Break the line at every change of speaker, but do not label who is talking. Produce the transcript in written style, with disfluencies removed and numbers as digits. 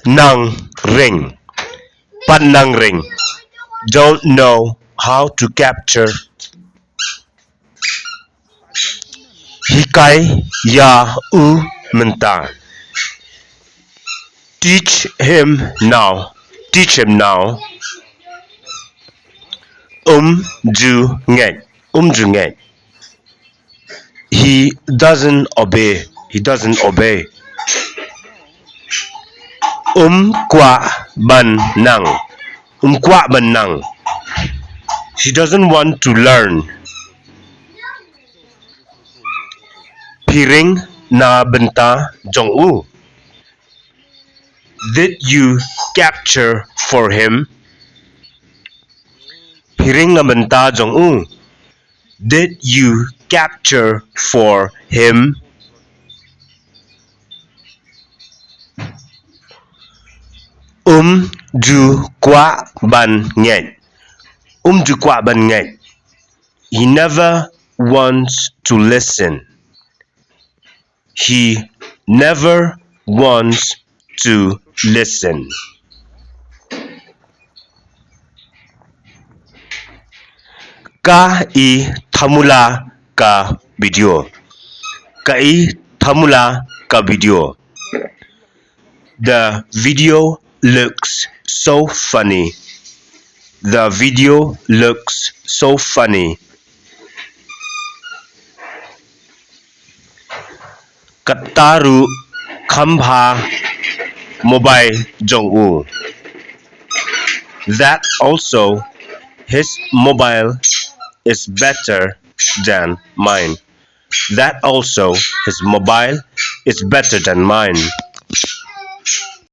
nang ring, nang ring. Don't know how to capture. Hikai ya u menta. Teach him now. Teach him now. Ju ngay. Ju ngay. He doesn't obey. He doesn't obey. Kwa ban nang. Kwa ban nang. He doesn't want to learn. Piring na benta jong u. Did you capture for him? Piring na benta jong u. Did you capture for him? Ju kwa ban ngay. Ju kwa ban ngay. He never wants to listen. He never wants to listen. Ka I thamula ka video. Ka I thamula ka video. The video looks so funny. The video looks so funny. Kataru khambha mobile jong u. That also his mobile is better than mine. That also his mobile is better than mine.